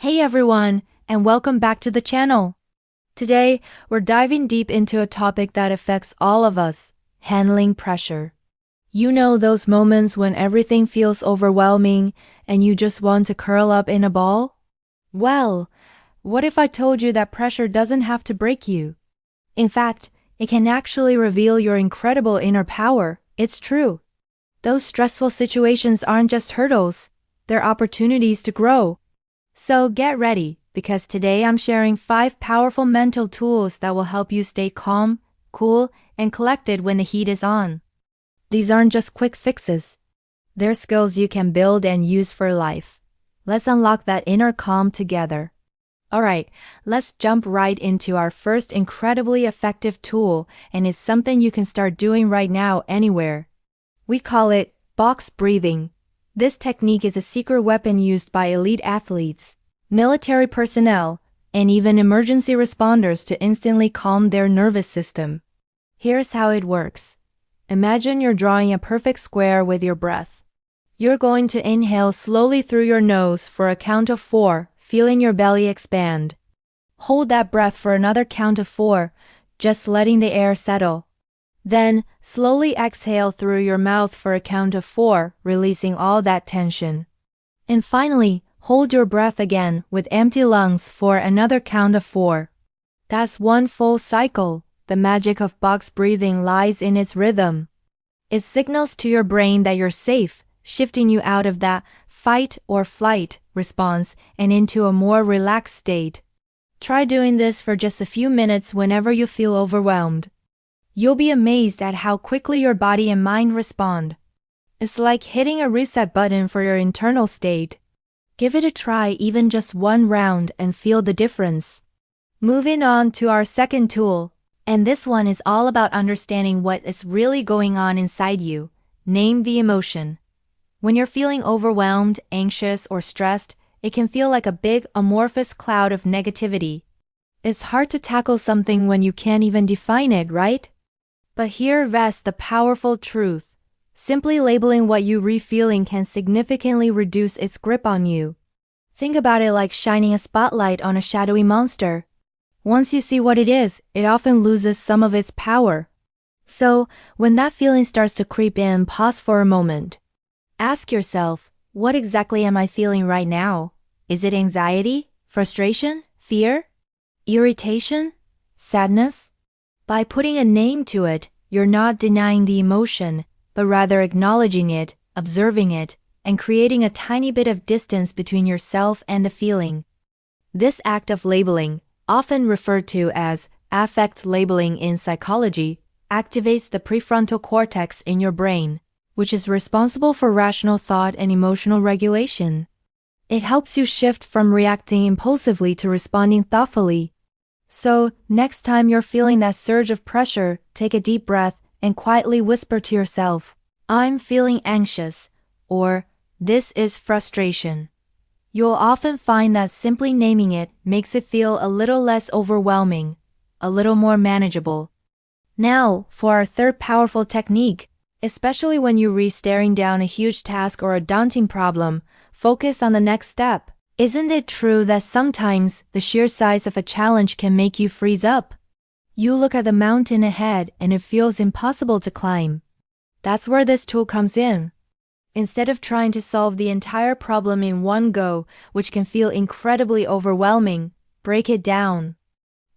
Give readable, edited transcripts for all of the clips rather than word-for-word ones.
Hey everyone, and welcome back to the channel. Today, we're diving deep into a topic that affects all of us, handling pressure. You know those moments when everything feels overwhelming and you just want to curl up in a ball? Well, what if I told you that pressure doesn't have to break you? In fact, it can actually reveal your incredible inner power. It's true. Those stressful situations aren't just hurdles, they're opportunities to grow. So get ready, because today I'm sharing 5 powerful mental tools that will help you stay calm, cool, and collected when the heat is on. These aren't just quick fixes. They're skills you can build and use for life. Let's unlock that inner calm together. Alright, let's jump right into our first incredibly effective tool, and it's something you can start doing right now anywhere. We call it box breathing. This technique is a secret weapon used by elite athletes, military personnel, and even emergency responders to instantly calm their nervous system. Here's how it works. Imagine you're drawing a perfect square with your breath. You're going to inhale slowly through your nose for a count of 4, feeling your belly expand. Hold that breath for another count of 4, just letting the air settle. Then, slowly exhale through your mouth for a count of 4, releasing all that tension. And finally, hold your breath again with empty lungs for another count of 4. That's one full cycle. The magic of box breathing lies in its rhythm. It signals to your brain that you're safe, shifting you out of that fight or flight response and into a more relaxed state. Try doing this for just a few minutes whenever you feel overwhelmed. You'll be amazed at how quickly your body and mind respond. It's like hitting a reset button for your internal state. Give it a try, even just one round, and feel the difference. Moving on to our second tool, and this one is all about understanding what is really going on inside you. Name the emotion. When you're feeling overwhelmed, anxious, or stressed, it can feel like a big, amorphous cloud of negativity. It's hard to tackle something when you can't even define it, right? But here rests the powerful truth. Simply labeling what you're feeling can significantly reduce its grip on you. Think about it like shining a spotlight on a shadowy monster. Once you see what it is, it often loses some of its power. So, when that feeling starts to creep in, pause for a moment. Ask yourself, what exactly am I feeling right now? Is it anxiety, frustration, fear, irritation, sadness? By putting a name to it, you're not denying the emotion, but rather acknowledging it, observing it, and creating a tiny bit of distance between yourself and the feeling. This act of labeling, often referred to as affect labeling in psychology, activates the prefrontal cortex in your brain, which is responsible for rational thought and emotional regulation. It helps you shift from reacting impulsively to responding thoughtfully. So, next time you're feeling that surge of pressure, take a deep breath and quietly whisper to yourself, "I'm feeling anxious," or "This is frustration." You'll often find that simply naming it makes it feel a little less overwhelming, a little more manageable. Now, for our third powerful technique, especially when you're staring down a huge task or a daunting problem, focus on the next step. Isn't it true that sometimes the sheer size of a challenge can make you freeze up? You look at the mountain ahead and it feels impossible to climb. That's where this tool comes in. Instead of trying to solve the entire problem in one go, which can feel incredibly overwhelming, break it down.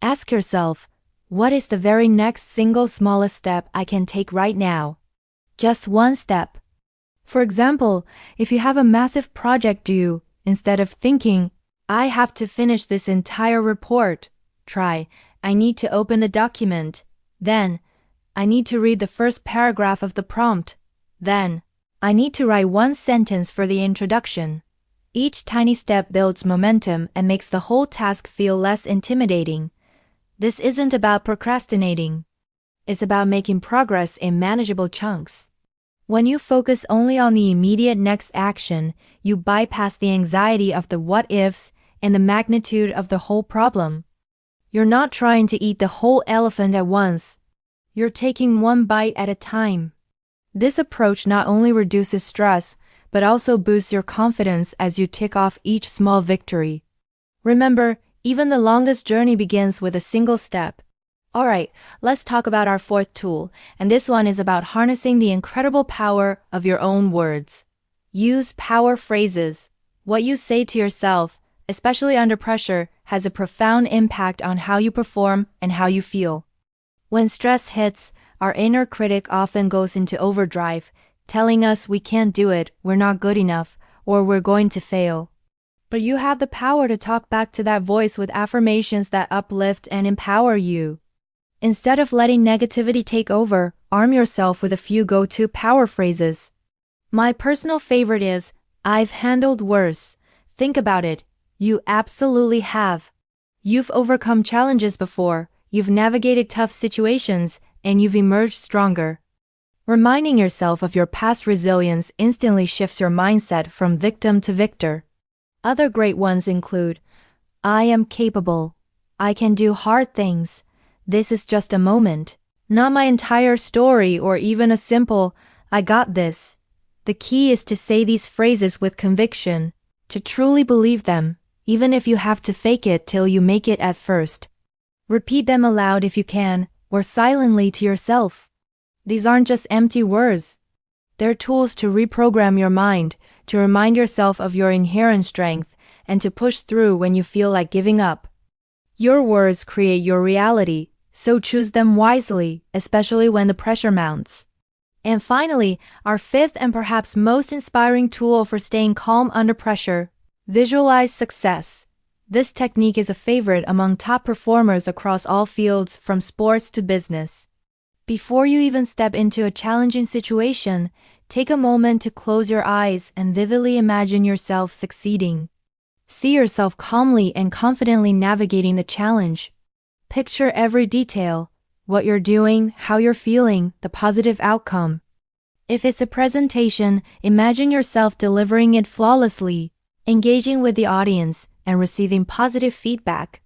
Ask yourself, what is the very next single smallest step I can take right now? Just one step. For example, if you have a massive project due, instead of thinking, "I have to finish this entire report," try, "I need to open the document." Then, "I need to read the first paragraph of the prompt." Then, "I need to write one sentence for the introduction." Each tiny step builds momentum and makes the whole task feel less intimidating. This isn't about procrastinating. It's about making progress in manageable chunks. When you focus only on the immediate next action, you bypass the anxiety of the what-ifs and the magnitude of the whole problem. You're not trying to eat the whole elephant at once. You're taking one bite at a time. This approach not only reduces stress, but also boosts your confidence as you tick off each small victory. Remember, even the longest journey begins with a single step. Alright, let's talk about our fourth tool, and this one is about harnessing the incredible power of your own words. Use power phrases. What you say to yourself, especially under pressure, has a profound impact on how you perform and how you feel. When stress hits, our inner critic often goes into overdrive, telling us we can't do it, we're not good enough, or we're going to fail. But you have the power to talk back to that voice with affirmations that uplift and empower you. Instead of letting negativity take over, arm yourself with a few go-to power phrases. My personal favorite is, I've handled worse. Think about it. You absolutely have. You've overcome challenges before, you've navigated tough situations, and you've emerged stronger. Reminding yourself of your past resilience instantly shifts your mindset from victim to victor. Other great ones include, I am capable. I can do hard things. This is just a moment, not my entire story or even a simple, I got this. The key is to say these phrases with conviction, to truly believe them, even if you have to fake it till you make it at first. Repeat them aloud if you can, or silently to yourself. These aren't just empty words. They're tools to reprogram your mind, to remind yourself of your inherent strength, and to push through when you feel like giving up. Your words create your reality, so choose them wisely, especially when the pressure mounts. And finally, our fifth and perhaps most inspiring tool for staying calm under pressure, visualize success. This technique is a favorite among top performers across all fields, from sports to business. Before you even step into a challenging situation, take a moment to close your eyes and vividly imagine yourself succeeding. See yourself calmly and confidently navigating the challenge. Picture every detail, what you're doing, how you're feeling, the positive outcome. If it's a presentation, imagine yourself delivering it flawlessly, engaging with the audience, and receiving positive feedback.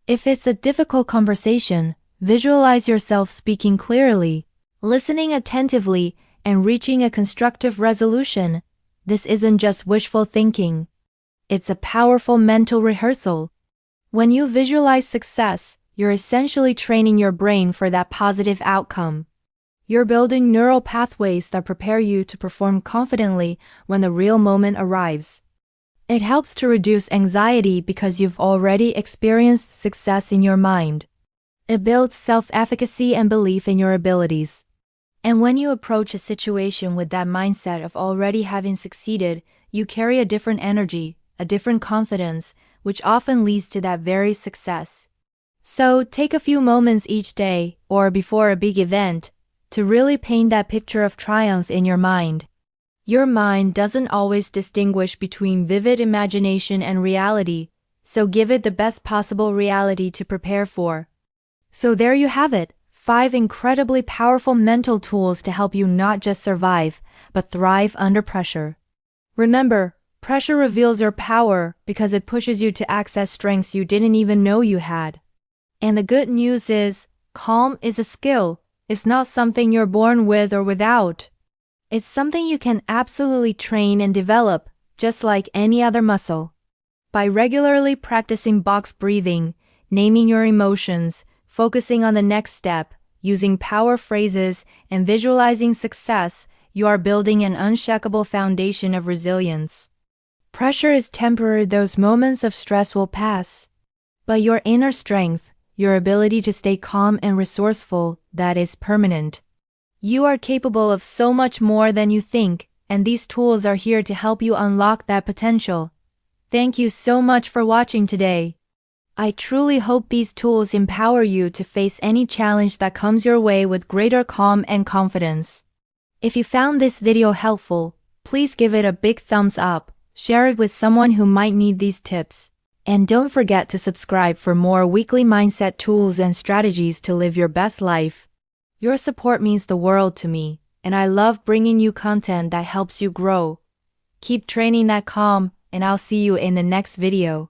If it's a difficult conversation, visualize yourself speaking clearly, listening attentively, and reaching a constructive resolution. This isn't just wishful thinking. It's a powerful mental rehearsal. When you visualize success, you're essentially training your brain for that positive outcome. You're building neural pathways that prepare you to perform confidently when the real moment arrives. It helps to reduce anxiety because you've already experienced success in your mind. It builds self-efficacy and belief in your abilities. And when you approach a situation with that mindset of already having succeeded, you carry a different energy, a different confidence, which often leads to that very success. So take a few moments each day, or before a big event, to really paint that picture of triumph in your mind. Your mind doesn't always distinguish between vivid imagination and reality, so give it the best possible reality to prepare for. So there you have it, 5 incredibly powerful mental tools to help you not just survive, but thrive under pressure. Remember, pressure reveals your power because it pushes you to access strengths you didn't even know you had. And the good news is, calm is a skill. It's not something you're born with or without. It's something you can absolutely train and develop, just like any other muscle. By regularly practicing box breathing, naming your emotions, focusing on the next step, using power phrases, and visualizing success, you are building an unshakable foundation of resilience. Pressure is temporary, those moments of stress will pass. But your inner strength, your ability to stay calm and resourceful, that is permanent. You are capable of so much more than you think, and these tools are here to help you unlock that potential. Thank you so much for watching today. I truly hope these tools empower you to face any challenge that comes your way with greater calm and confidence. If you found this video helpful, please give it a big thumbs up, share it with someone who might need these tips. And don't forget to subscribe for more weekly mindset tools and strategies to live your best life. Your support means the world to me, and I love bringing you content that helps you grow. Keep training that calm, and I'll see you in the next video.